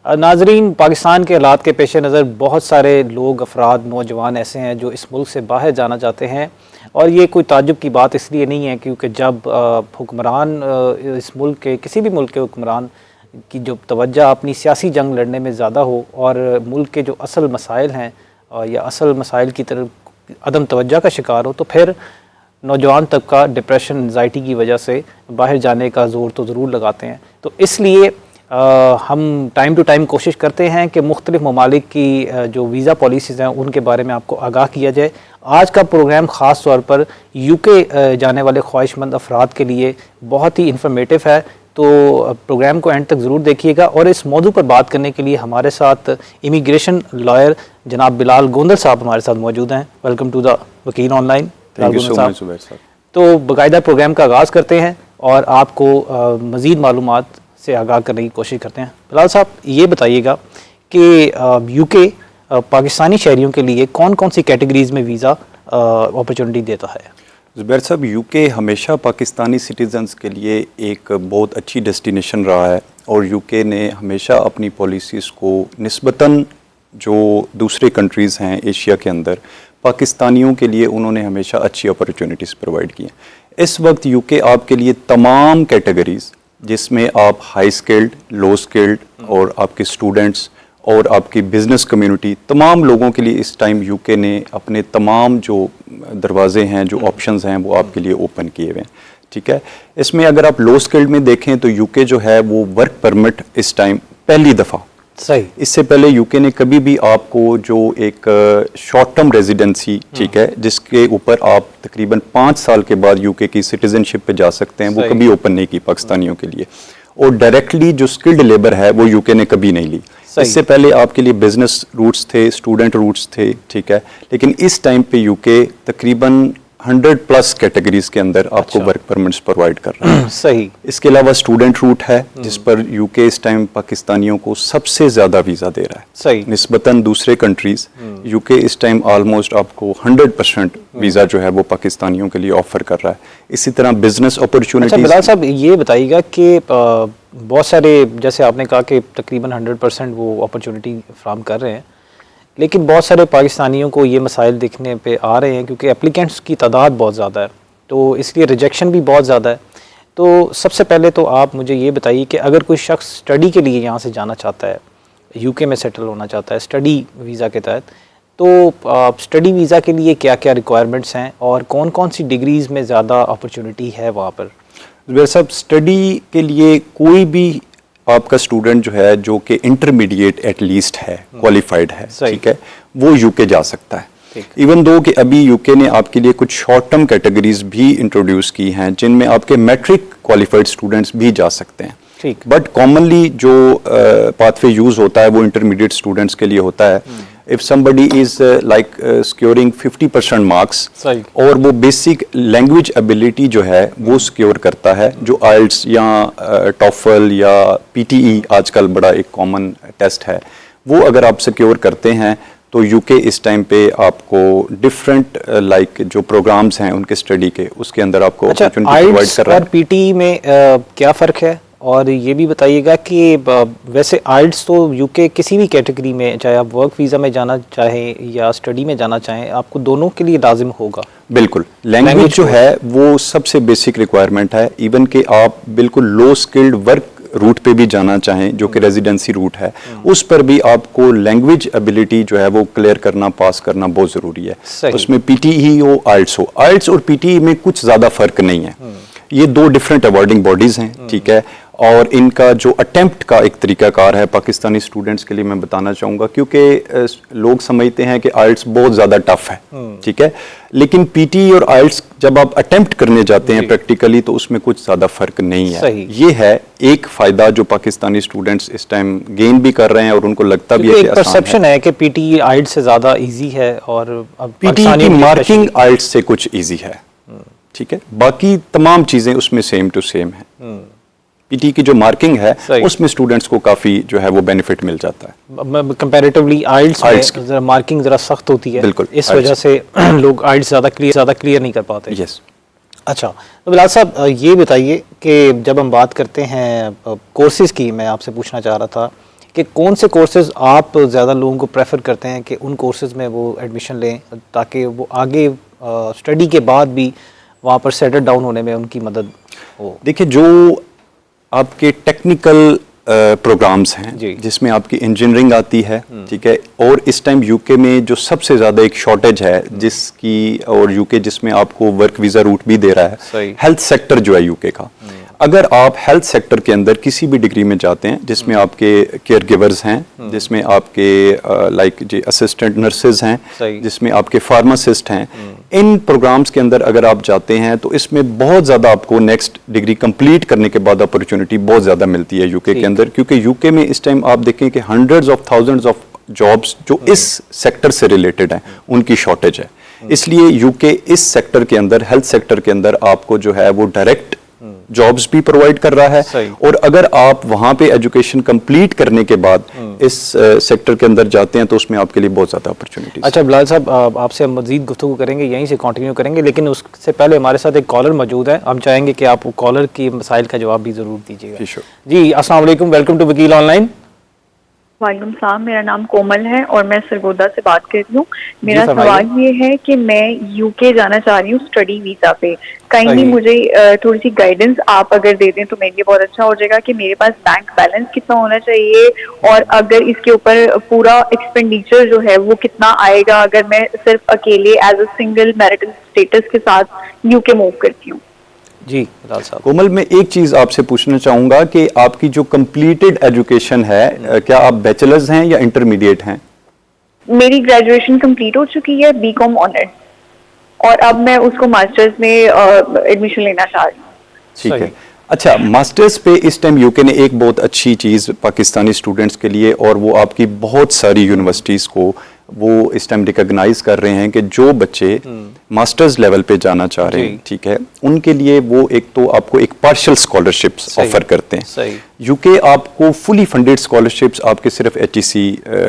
नाजरीन, पाकिस्तान के हालात के पेश नज़र बहुत सारे लोग, अफराद, नौजवान ऐसे हैं जो इस मुल्क से बाहर जाना चाहते हैं। और ये कोई ताज्जुब की बात इसलिए नहीं है क्योंकि जब हुक्मरान इस मुल्क के, किसी भी मुल्क के हुक्मरान की जो तवज्जो अपनी सियासी जंग लड़ने में ज़्यादा हो और मुल्क के जो असल मसाइल हैं या असल मसाइल की तरफ अदम तवज्जो का शिकार हो, तो फिर नौजवान तबका डिप्रेशन, एंजाइटी की वजह से बाहर जाने का ज़ोर तो ज़रूर लगाते हैं। तो इसलिए हम टाइम टू टाइम कोशिश करते हैं कि मुख्तलिफ़ ममालिक की जो वीज़ा पॉलिसीज़ हैं उनके बारे में आपको आगाह किया जाए। आज का प्रोग्राम ख़ास तौर पर यूके जाने वाले ख्वाहिशमंद अफराद के लिए बहुत ही इंफॉर्मेटिव है, तो प्रोग्राम को एंड तक ज़रूर देखिएगा। और इस मौजू पर बात करने के लिए हमारे साथ इमिग्रेशन लॉयर जनाब बिलाल गोंदल साहब हमारे साथ मौजूद हैं। वेलकम टू द वकील ऑनलाइन। तो बाकायदा प्रोग्राम का आगाज़ करते हैं और आपको मज़ीद मालूमात से आगाह करने की कोशिश करते हैं। बिलाल साहब, ये बताइएगा कि यूके पाकिस्तानी शहरियों के लिए कौन कौन सी कैटेगरीज़ में वीज़ा अपॉर्चुनिटी देता है? ज़ुबैर साहब, यूके हमेशा पाकिस्तानी सिटीज़न्स के लिए एक बहुत अच्छी डेस्टिनेशन रहा है और यूके ने हमेशा अपनी पॉलिसीज़ को निस्बतन जो दूसरे कंट्रीज़ हैं एशिया के अंदर, पाकिस्तानियों के लिए उन्होंने हमेशा अच्छी अपॉर्चुनिटीज़ प्रोवाइड की हैं। इस वक्त यूके आपके लिए तमाम कैटेगरीज़, जिसमें आप हाई स्किल्ड, लो स्किल्ड और आपके स्टूडेंट्स और आपकी बिज़नेस कम्युनिटी, तमाम लोगों के लिए इस टाइम यूके ने अपने तमाम जो दरवाजे हैं, जो ऑप्शंस हैं, वो आपके लिए ओपन किए हुए हैं। ठीक है, इसमें अगर आप लो स्किल्ड में देखें तो यूके जो है वो वर्क परमिट इस टाइम पहली दफ़ा, सही, इससे पहले यूके ने कभी भी आपको जो एक शॉर्ट टर्म रेजिडेंसी, ठीक है, जिसके ऊपर आप तकरीबन 5 साल के बाद यूके की सिटीजनशिप पे जा सकते हैं, वो कभी ओपन नहीं की पाकिस्तानियों के लिए। और डायरेक्टली जो स्किल्ड लेबर है वो यूके ने कभी नहीं ली। इससे पहले आपके लिए बिजनेस रूट्स थे, स्टूडेंट रूट्स थे, ठीक है, लेकिन इस टाइम पे यूके तकरीबन 100+ कैटेगरीज के अंदर आपको वर्क परमिट्स प्रोवाइड कर रहा है। सही। इसके अलावा स्टूडेंट रूट है जिस पर यूके इस टाइम पाकिस्तानियों को सबसे ज़्यादा वीज़ा दे रहा है। सही। निस्बतन दूसरे कंट्रीज़, यूके इस टाइम ऑलमोस्ट आपको 100% वीज़ा जो है वो पाकिस्तानियों के लिए ऑफर कर रहा है। इसी तरह बिजनेस अपॉर्चुनिटीज़। अच्छा बिलाल साहब, ये बताइएगा कि बहुत सारे, जैसे आपने कहा कि तकरीबन 100% वो अपॉर्चुनिटी फ्राहम कर रहे हैं, लेकिन बहुत सारे पाकिस्तानियों को ये मसाइल दिखने पे आ रहे हैं क्योंकि एप्लीकेंट्स की तादाद बहुत ज़्यादा है, तो इसलिए रिजेक्शन भी बहुत ज़्यादा है। तो सबसे पहले तो आप मुझे ये बताइए कि अगर कोई शख्स स्टडी के लिए यहाँ से जाना चाहता है, यूके में सेटल होना चाहता है स्टडी वीज़ा के तहत, तो स्टडी वीज़ा के लिए क्या क्या रिक्वायरमेंट्स हैं और कौन कौन सी डिग्रीज़ में ज़्यादा अपॉर्चुनिटी है वहाँ पर? वैसे सब स्टडी के लिए कोई भी आपका स्टूडेंट जो है, जो कि इंटरमीडिएट एटलीस्ट है, क्वालिफाइड है, ठीक है, वो यूके जा सकता है। इवन दो कि अभी यूके ने आपके लिए कुछ शॉर्ट टर्म कैटेगरीज भी इंट्रोड्यूस की हैं जिनमें आपके मैट्रिक क्वालिफाइड स्टूडेंट्स भी जा सकते हैं। ठीक, बट कॉमनली जो पाथवे यूज होता है वो इंटरमीडिएट स्टूडेंट्स के लिए होता है। If somebody is like securing 50% marks और वो बेसिक लैंग्वेज एबिलिटी जो है वो सिक्योर करता है, जो आइल्ट्स या टॉफल या पीटीई आजकल बड़ा एक कॉमन टेस्ट है, वो अगर आप सिक्योर करते हैं तो यूके इस टाइम पे आपको डिफरेंट लाइक जो प्रोग्राम्स हैं उनके स्टडी के, उसके अंदर आपको अपॉर्चुनिटी प्रोवाइड कर रहा है। और पीटीई में क्या फ़र्क है? और ये भी बताइएगा कि वैसे आइल्ट्स तो यूके किसी भी कैटेगरी में, चाहे आप वर्क वीज़ा में जाना चाहें या स्टडी में जाना चाहें, आपको दोनों के लिए लाजिम होगा। बिल्कुल, लैंग्वेज जो है वो सबसे बेसिक रिक्वायरमेंट है। इवन कि आप बिल्कुल लो स्किल्ड वर्क रूट पे भी जाना चाहें, जो कि रेजिडेंसी रूट है, उस पर भी आपको लैंग्वेज एबिलिटी जो है वो क्लियर करना, पास करना बहुत ज़रूरी है। उसमें पीटीई हो, आइल्ट्स हो, आइल्ट्स और पीटीई में कुछ ज़्यादा फर्क नहीं है। ये दो डिफरेंट अवार्डिंग बॉडीज़ हैं, ठीक है, और इनका जो अटेम्प्ट का एक तरीकाकार है पाकिस्तानी स्टूडेंट्स के लिए मैं बताना चाहूँगा, क्योंकि लोग समझते हैं कि आइल्ट्स बहुत ज़्यादा टफ है, ठीक है, लेकिन पीटी और आइल्ट्स जब आप अटेम्प्ट करने जाते हैं प्रैक्टिकली तो उसमें कुछ ज़्यादा फर्क नहीं है। ये है एक फ़ायदा जो पाकिस्तानी स्टूडेंट्स इस टाइम गेन भी कर रहे हैं और उनको लगता भी है कि परसेप्शन है कि पीटी आइल्ट्स से ज़्यादा ईजी है और पीटी की मार्किंग आइल्ट्स से कुछ ईजी है, ठीक है, बाकी तमाम चीज़ें उसमें सेम टू सेम है। पीटी की जो मार्किंग है उसमें स्टूडेंट्स को काफ़ी जो है वो बेनिफिट मिल जाता है कंपैरेटिवली। आइल्ट्स में मार्किंग ज़रा सख्त होती है, बिल्कुल, इस वजह से लोग आइल्ट्स ज़्यादा क्लियर नहीं कर पाते। यस। अच्छा, तो बिलाल साहब ये बताइए कि जब हम बात करते हैं कोर्सेज़ की, मैं आपसे पूछना चाह रहा था कि कौन से कोर्सेज आप ज़्यादा लोगों को प्रेफर करते हैं कि उन कोर्सेज में वो एडमिशन लें ताकि वो आगे स्टडी के बाद भी वहाँ पर सेटल डाउन होने में उनकी मदद हो? देखिए, जो आपके टेक्निकल प्रोग्राम्स हैं जिसमें आपकी इंजीनियरिंग आती है, ठीक है, और इस टाइम यूके में जो सबसे ज़्यादा एक शॉर्टेज है जिसकी, और यूके जिसमें आपको वर्क वीज़ा रूट भी दे रहा है, हेल्थ सेक्टर जो है यूके का। अगर आप हेल्थ सेक्टर के अंदर किसी भी डिग्री में जाते हैं जिसमें आपके केयर गिवर्स हैं, जिसमें आपके लाइक जी असिस्टेंट नर्सेज हैं, जिसमें आपके फार्मासिस्ट हैं, इन प्रोग्राम्स के अंदर अगर आप जाते हैं तो इसमें बहुत ज़्यादा आपको नेक्स्ट डिग्री कंप्लीट करने के बाद अपॉर्चुनिटी बहुत ज़्यादा मिलती है यूके के अंदर, क्योंकि यूके में इस टाइम आप देखें कि hundreds of thousands of jobs जो इस सेक्टर से रिलेटेड हैं उनकी शॉर्टेज है। इसलिए यूके इस सेक्टर के अंदर, हेल्थ सेक्टर के अंदर आपको जो है वो डायरेक्ट जॉब्स भी प्रोवाइड कर रहा है, और अगर आप वहां पे एजुकेशन कंप्लीट करने के बाद इस सेक्टर के अंदर जाते हैं तो उसमें आपके लिए बहुत ज़्यादा अपॉर्चुनिटी। अच्छा बिलाल साहब, आपसे हम मज़ीद गुफ्तगू करेंगे, यहीं से कंटिन्यू करेंगे, लेकिन उससे पहले हमारे साथ एक कॉलर मौजूद है। हम चाहेंगे कि आप कॉलर की मसाइल का जवाब भी ज़रूर दीजिएगा। जी, अस्सलाम वालेकुम, वेलकम टू वकील ऑनलाइन। वालेकुम सलाम, मेरा नाम कोमल है और मैं सरगोदा से बात कर रही हूँ। मेरा सवाल ये है कि मैं यूके जाना चाह रही हूँ स्टडी वीजा पे। काइंडली मुझे थोड़ी सी गाइडेंस आप अगर दे दें तो मेरे लिए बहुत अच्छा हो जाएगा कि मेरे पास बैंक बैलेंस कितना होना चाहिए, और अगर इसके ऊपर पूरा एक्सपेंडिचर जो है वो कितना आएगा अगर मैं सिर्फ अकेले as a single marital status के साथ यूके मूव करती हूँ। जी साहब। कोमल, मैं एक चीज आपसे पूछना चाहूंगा कि आपकी जो कंप्लीटेड एजुकेशन है, क्या आप बैचलर्स हैं या इंटरमीडिएट हैं? मेरी ग्रेजुएशन कंप्लीट हो चुकी है, बीकॉम ऑनर्स, और अब मैं उसको मास्टर्स में एडमिशन लेना चाह रही हूँ। ठीक है। अच्छा, मास्टर्स पे इस टाइम यूके ने एक बहुत अच्छी चीज पाकिस्तानी स्टूडेंट्स के लिए, और वो आपकी बहुत सारी यूनिवर्सिटीज को वो इस टाइम रिकॉग्नाइज कर रहे हैं कि जो बच्चे मास्टर्स लेवल पे जाना चाह रहे हैं, ठीक है, उनके लिए वो एक तो आपको एक पार्शियल स्कॉलरशिप्स ऑफर करते हैं। यूके आपको फुली फंडेड स्कॉलरशिप्स आपके सिर्फ HEC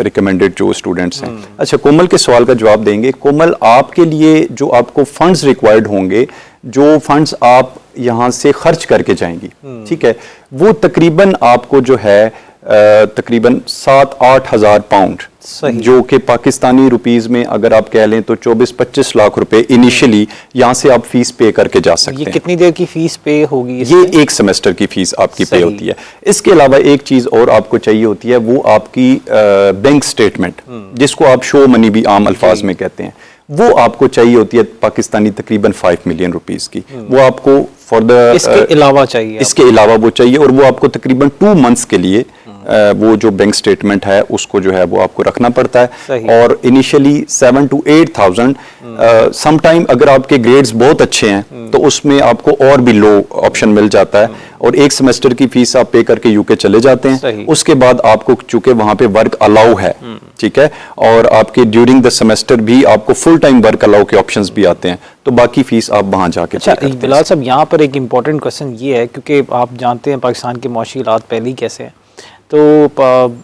रिकमेंडेड जो स्टूडेंट्स हैं। अच्छा, कोमल के सवाल का जवाब देंगे। कोमल, आपके लिए जो आपको फंड्स रिक्वायर्ड होंगे, जो फंड्स आप यहाँ से खर्च करके जाएंगी, ठीक है, वो तकरीबन आपको जो है तकरीबन 7-8 हज़ार पाउंड, जो कि पाकिस्तानी रुपीस में अगर आप कह लें तो 24-25 लाख रुपए इनिशियली यहाँ से आप फीस पे करके जा सकते हैं। ये कितनी देर की फीस पे होगी? ये एक सेमेस्टर की फीस आपकी पे होती है। इसके अलावा एक चीज और आपको चाहिए होती है, वो आपकी बैंक स्टेटमेंट, जिसको आप शो मनी भी आम अल्फाज में कहते हैं, वो आपको चाहिए होती है पाकिस्तानी तकरीबन 5 मिलियन रुपीस की। वो आपको फॉर द इसके अलावा चाहिए, इसके अलावा वो चाहिए, और वो आपको तकरीबन 2 मंथ्स के लिए वो जो बैंक स्टेटमेंट है उसको जो है वो आपको रखना पड़ता है। और इनिशियली 7 to 8,000, समटाइम अगर आपके ग्रेड्स बहुत अच्छे हैं तो उसमें आपको और भी लो ऑप्शन मिल जाता है, और एक सेमेस्टर की फीस आप पे करके यूके चले जाते हैं। उसके बाद आपको चूंकि वहां पे वर्क अलाउ है, ठीक है, और आपके ड्यूरिंग द सेमेस्टर भी आपको फुल टाइम वर्क अलाउ के ऑप्शंस भी आते हैं, तो बाकी फीस आप वहां जाके। अच्छा बिलाल साहब, यहाँ पर एक इम्पॉर्टेंट क्वेश्चन ये है, क्योंकि आप जानते हैं पाकिस्तान के माशी हालात पहले ही कैसे हैं, तो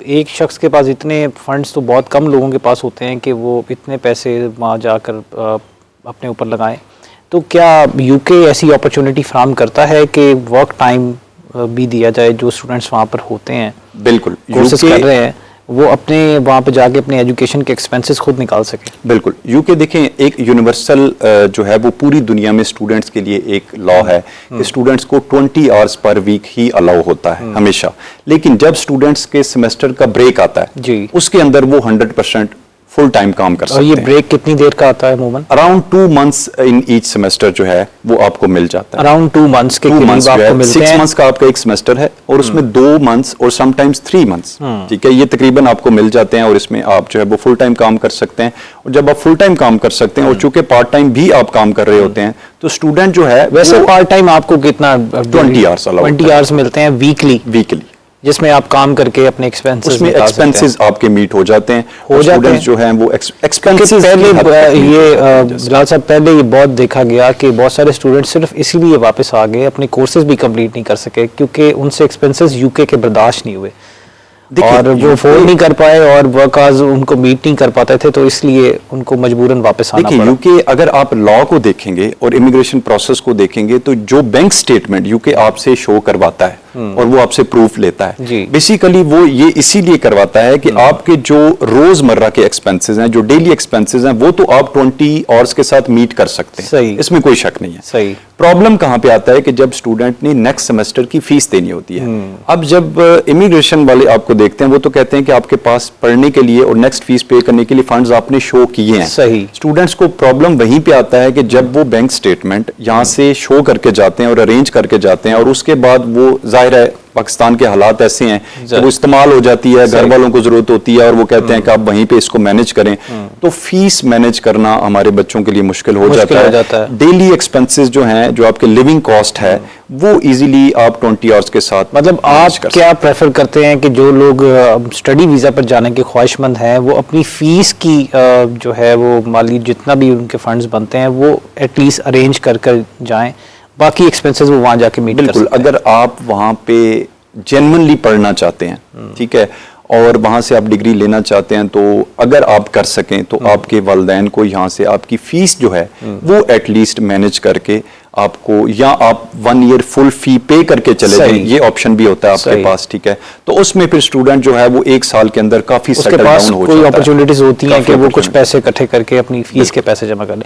एक शख्स के पास इतने फंड्स तो बहुत कम लोगों के पास होते हैं कि वो इतने पैसे वहाँ जाकर अपने ऊपर लगाएं। तो क्या यूके ऐसी अपॉर्चुनिटी फराहम करता है कि वर्क टाइम भी दिया जाए जो स्टूडेंट्स वहाँ पर होते हैं, बिल्कुल कोर्सेज कर रहे हैं, वो अपने वहाँ पे जाके अपने एजुकेशन के एक्सपेंसेस खुद निकाल सके? बिल्कुल। यूके देखें, एक यूनिवर्सल जो है वो पूरी दुनिया में स्टूडेंट्स के लिए एक लॉ है कि स्टूडेंट्स को 20 आवर्स पर वीक ही अलाउ होता है हमेशा। लेकिन जब स्टूडेंट्स के सेमेस्टर का ब्रेक आता है जी, उसके अंदर वो 100% फुल टाइम काम कर सकते हैं। और ये ब्रेक कितनी देर का आता है अमूमन? Around 2 months in each semester जो है वो आपको मिल जाता है। अराउंड 2 मंथ्स के करीब आपको मिलते हैं। 6 मंथ्स का आपका एक सेमेस्टर है, और उसमें 2 मंथ्स और समटाइम्स 3 मंथ्स, ठीक है, ये तकरीबन आपको मिल जाते हैं, और इसमें आप जो है वो फुल टाइम काम कर सकते हैं। और जब आप फुल टाइम काम कर सकते हैं, और चूंकि पार्ट टाइम भी आप काम कर रहे होते हैं, तो स्टूडेंट जो है, वैसे पार्ट टाइम आपको कितना 20 आवर्स 20 आवर्स मिलते हैं वीकली, जिसमें आप काम करके अपने एक्सपेंसेस, उसमें एक्सपेंसेस आपके मीट हो जाते हैं, जो हैं वो एक्सपेंसेस। पहले ये बिलाल साहब, पहले ये बहुत देखा गया कि बहुत सारे स्टूडेंट सिर्फ इसीलिए वापस आ गए, अपने कोर्सेज भी कंप्लीट नहीं कर सके क्योंकि उनसे एक्सपेंसेस यूके के बर्दाश्त नहीं हुए, और वो अफोर्ड नहीं कर पाए, और वर्क आवर्स उनको मीट नहीं कर पाते थे, तो इसलिए उनको मजबूरन वापस आना पड़ा। यूके अगर आप लॉ को देखेंगे और इमिग्रेशन प्रोसेस को देखेंगे, तो जो बैंक स्टेटमेंट यूके आपसे शो करवाता है और वो आपसे प्रूफ लेता है। जी। बेसिकली वो ये इसीलिए करवाता है कि आपके जो रोजमर्रा के एक्सपेंसेस हैं, जो डेली एक्सपेंसेस हैं, वो तो आप 20 आवर्स के साथ मीट कर सकते हैं। सही। इसमें कोई शक नहीं है। सही। प्रॉब्लम कहां पे आता है कि जब स्टूडेंट ने नेक्स्ट सेमेस्टर की फीस देनी होती है। अब जब इमिग्रेशन वाले आपको देखते हैं, वो तो कहते हैं कि आपके पास पढ़ने के लिए और नेक्स्ट फीस पे करने के लिए फंड्स आपने शो किए हैं। सही। स्टूडेंट्स को प्रॉब्लम वहीं पे आता है कि जब वो बैंक स्टेटमेंट यहाँ से शो करके जाते हैं और अरेंज करके जाते हैं, और उसके बाद वो जाहिर है पाकिस्तान के हालात ऐसे हैं कि वो इस्तेमाल हो जाती है, घर वालों को जरूरत होती है और वो कहते हैं कि आप वहीं पे इसको मैनेज करें, तो फीस मैनेज करना हमारे बच्चों के लिए मुश्किल हो जाता है। डेली एक्सपेंसेस जो हैं, जो आपके लिविंग कॉस्ट है, वो इजीली आप 20 आवर्स के साथ मतलब आप क्या प्रेफर करते हैं कि जो लोग स्टडी वीज़ा पर जाने के ख्वाहिशमंद हैं वो अपनी फ़ीस की जो है वो माली जितना भी उनके फंड्स बनते हैं वो एटलीस्ट अरेंज कर जाएं, बाकी एक्सपेंसेस वो वहाँ जाके मीट कर सकते हैं? बिल्कुल, अगर आप वहाँ पे जेन्युइनली पढ़ना चाहते हैं, ठीक है, और वहाँ से आप डिग्री लेना चाहते हैं, तो अगर आप कर सकें तो आपके वालिदैन को यहाँ से आपकी फ़ीस जो है वो एटलीस्ट मैनेज करके आपको, या आप 1 ईयर फुल फी पे करके चले जाएं, ये ऑप्शन भी होता है आपके पास, ठीक है। तो उसमें फिर स्टूडेंट जो है वो 1 साल के अंदर काफ़ी सेटल डाउन हो जाता है। कोई अपॉर्चुनिटीज होती हैं कि वो कुछ पैसे इकट्ठे करके अपनी फीस के पैसे जमा कर लें।